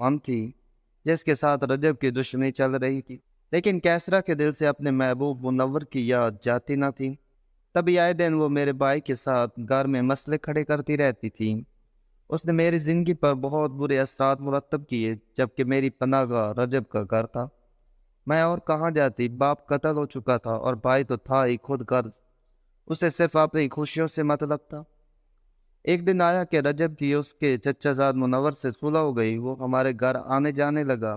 One تھی جس کے ساتھ رجب کی دشمنی چل رہی تھی، لیکن کیسرا کے دل سے اپنے محبوب منور کی یاد جاتی نہ تھی۔ تبھی آئے دن وہ میرے بھائی کے ساتھ گھر میں مسئلے کھڑے کرتی رہتی تھی۔ اس نے میری زندگی پر بہت برے اثرات مرتب کیے، جبکہ میری پناہ گاہ رجب کا گھر تھا۔ میں اور کہاں جاتی، باپ قتل ہو چکا تھا اور بھائی تو تھا ہی خود غرض، اسے صرف اپنی خوشیوں سے مطلب تھا۔ ایک دن آیا کہ رجب کی اس کے چچا زاد منور سے صلح ہو گئی، وہ ہمارے گھر آنے جانے لگا۔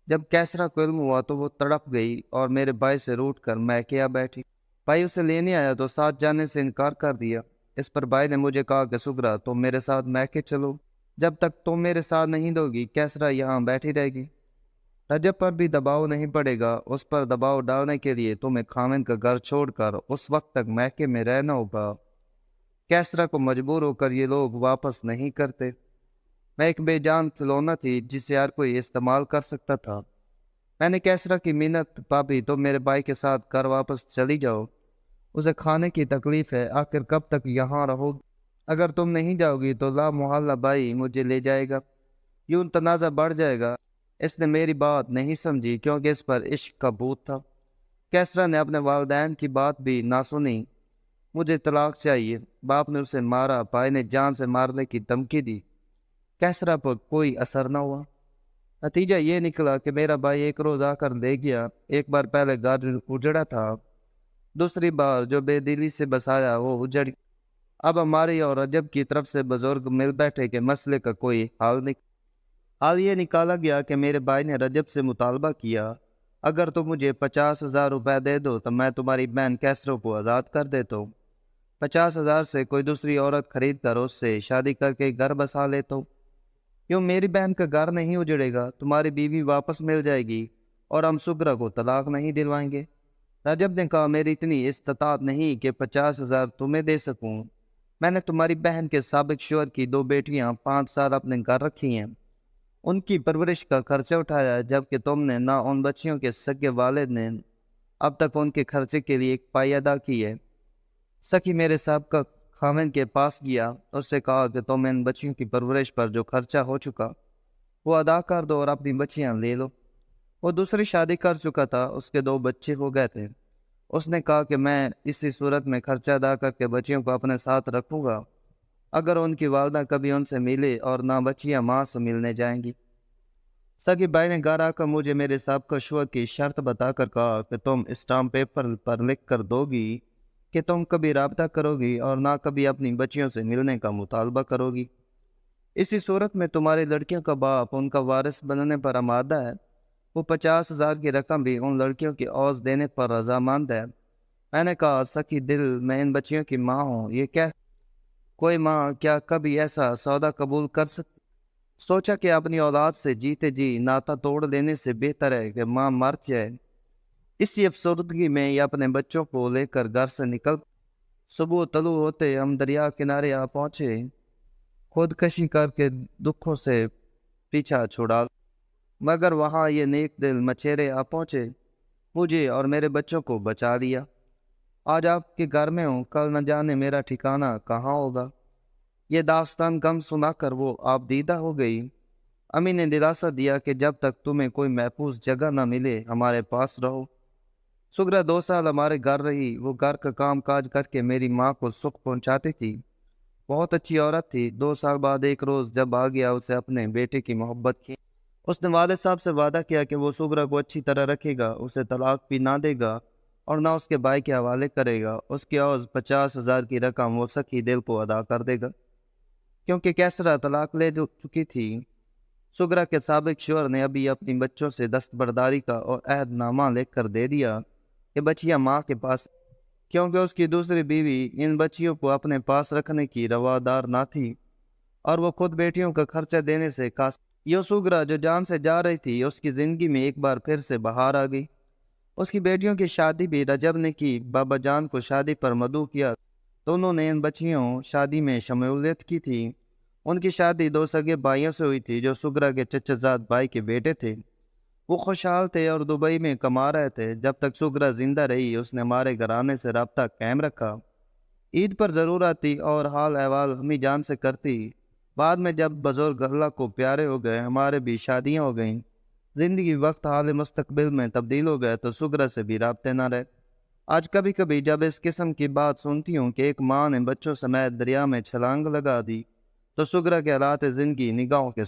جب کیسرا کو علم ہوا تو وہ تڑپ گئی اور میرے بھائی سے روٹ کر میکے آ بیٹھی۔ بھائی اسے لینے آیا تو ساتھ جانے سے انکار کر دیا۔ اس پر بھائی نے مجھے کہا کہ سگرا تم میرے ساتھ میکے چلو، جب تک تم میرے ساتھ نہیں دو گی کیسرا یہاں بیٹھی رہے گی۔ رجب پر بھی دباؤ نہیں پڑے گا، اس پر دباؤ ڈالنے کے لیے تمہیں خامن کا گھر چھوڑ کر اس وقت تک میکے میں رہنا ہوگا۔ کیسرا کو مجبور ہو کر یہ لوگ واپس نہیں کرتے۔ میں ایک بے جان کھلونا تھی جسے ہر کوئی استعمال کر سکتا تھا۔ میں نے کیسرا کی منت پاپی تو میرے بھائی کے ساتھ گھر واپس چلی جاؤ، اسے کھانے کی تکلیف ہے، آخر کب تک یہاں رہو گی؟ اگر تم نہیں جاؤ گی تو لا محالہ بھائی مجھے لے جائے گا، یوں تنازع بڑھ جائے گا۔ اس نے میری بات نہیں سمجھی کیونکہ اس پر عشق کا بھوت تھا۔ کیسرا نے اپنے والدین کی بات بھی نہ سنی۔ مجھے طلاق چاہیے، باپ نے اسے مارا، بھائی نے جان سے مارنے کی دھمکی دی۔ کیسرا پر کوئی اثر نہ ہوا۔ نتیجہ یہ نکلا کہ میرا بھائی ایک روز آ کر لے گیا۔ ایک بار پہلے گھر اجڑا تھا، دوسری بار جو بے دلی سے بسایا وہ اجڑ۔ اب ہماری اور رجب کی طرف سے بزرگ مل بیٹھے کہ مسئلے کا کوئی حال یہ نکالا گیا کہ میرے بھائی نے رجب سے مطالبہ کیا، اگر تم مجھے 50,000 روپے دے دو تو میں تمہاری بہن کیسرو کو آزاد کر دیتا ہوں۔ 50,000 سے کوئی دوسری عورت خرید کر اس سے شادی کر کے گھر بسا لیتا ہوں۔ کیوں میری بہن کا گھر نہیں اجڑے گا، تمہاری بیوی واپس مل جائے گی اور ہم سگرا کو طلاق نہیں دلوائیں گے۔ رجب نے کہا میری اتنی استطاعت نہیں کہ 50,000 تمہیں دے سکوں۔ میں نے تمہاری بہن کے سابق شوہر کی 2 بیٹیاں 5 سال اپنے گھر رکھی ہیں، ان کی پرورش کا خرچہ اٹھایا، جبکہ تم نے نہ ان بچیوں کے سگے والد نے اب تک ان کے خرچے کے لیے ایک پائی ادا کی ہے۔ سخی میرے سابقہ خاوند کے پاس گیا، اس سے کہا کہ تم ان بچیوں کی پرورش پر جو خرچہ ہو چکا وہ ادا کر دو اور اپنی بچیاں لے لو۔ وہ دوسری شادی کر چکا تھا، اس کے 2 بچے ہو گئے تھے۔ اس نے کہا کہ میں اسی صورت میں خرچہ ادا کر کے بچیوں کو اپنے ساتھ رکھوں گا اگر ان کی والدہ کبھی ان سے ملے اور نہ بچیاں ماں سے ملنے جائیں گی۔ سگی بھائی نے گھر آ کر مجھے میرے سابقہ شوہر کی شرط بتا کر کہا کہ تم اسٹامپ پیپر پر لکھ کر دو گی کہ تم کبھی رابطہ کرو گی اور نہ کبھی اپنی بچیوں سے ملنے کا مطالبہ کرو گی۔ اسی صورت میں تمہاری لڑکیوں کا باپ ان کا وارث بننے پر آمادہ ہے۔ وہ 50,000 کی رقم بھی ان لڑکیوں کی عوض دینے پر رضامند ہے۔ میں نے کہا سخی دل میں ان بچیوں کی ماں ہوں، یہ کیا کوئی ماں کیا کبھی ایسا سودا قبول کر سکتی؟ سوچا کہ اپنی اولاد سے جیتے جی ناتا توڑ دینے سے بہتر ہے کہ ماں مر جائے۔ اسی افسردگی میں یہ اپنے بچوں کو لے کر گھر سے نکل۔ صبح طلوع ہوتے ہم دریا کنارے آ پہنچے، خودکشی کر کے دکھوں سے پیچھا چھڑا، مگر وہاں یہ نیک دل مچھیرے آ پہنچے، مجھے اور میرے بچوں کو بچا لیا۔ آج آپ کے گھر میں ہوں، کل نہ جانے میرا ٹھکانہ کہاں ہوگا۔ یہ داستان غم سنا کر وہ آپ دیدہ ہو گئی۔ امی نے دلاسا دیا کہ جب تک تمہیں کوئی محفوظ جگہ نہ ملے ہمارے پاس رہو۔ سگرا 2 سال ہمارے گھر رہی، وہ گھر کا کام کاج کر کے میری ماں کو سکھ پہنچاتی تھی، بہت اچھی عورت تھی۔ 2 سال بعد ایک روز جب آ گیا، اسے اپنے بیٹے کی محبت کی۔ اس نے والد صاحب سے وعدہ کیا کہ وہ سگرا کو اچھی طرح رکھے گا، اسے طلاق بھی نہ دے گا اور نہ اس کے بھائی کے حوالے کرے گا۔ اس کی عوض 50,000 کی رقم وہ سخی دل کو ادا کر دے گا، کیونکہ کیسرا طلاق لے چکی تھی۔ سگرا کے سابق شوہر نے ابھی اپنی بچوں سے دستبرداری کا اور عہد نامہ لکھ کر دے دیا کہ بچیاں ماں کے پاس، کیونکہ اس کی دوسری بیوی ان بچیوں کو اپنے پاس رکھنے کی روادار نہ تھی اور وہ خود بیٹیوں کا خرچہ دینے سے یہ سگرا جو جان سے جا رہی تھی، اس کی زندگی میں ایک بار پھر سے بہار آ گئی۔ اس کی بیٹیوں کی شادی بھی رجب نے کی، بابا جان کو شادی پر مدعو کیا، دونوں نے ان بچیوں شادی میں شمولیت کی تھی۔ ان کی شادی 2 سگے بھائیوں سے ہوئی تھی جو سگرا کے چچا زاد بھائی کے بیٹے تھے۔ وہ خوشحال تھے اور دبئی میں کما رہے تھے۔ جب تک سگرا زندہ رہی اس نے ہمارے گھرانے سے رابطہ قائم رکھا، عید پر ضرور آتی اور حال احوال امی جان سے کرتی۔ بعد میں جب بزرگ اللہ کو پیارے ہو گئے، ہمارے بھی شادیاں ہو گئیں، زندگی وقت حال مستقبل میں تبدیل ہو گئے، تو سگرا سے بھی رابطے نہ رہے۔ آج کبھی کبھی جب اس قسم کی بات سنتی ہوں کہ ایک ماں نے بچوں سمیت دریا میں چھلانگ لگا دی، تو سگرا کے حالات زندگی نگاہوں کے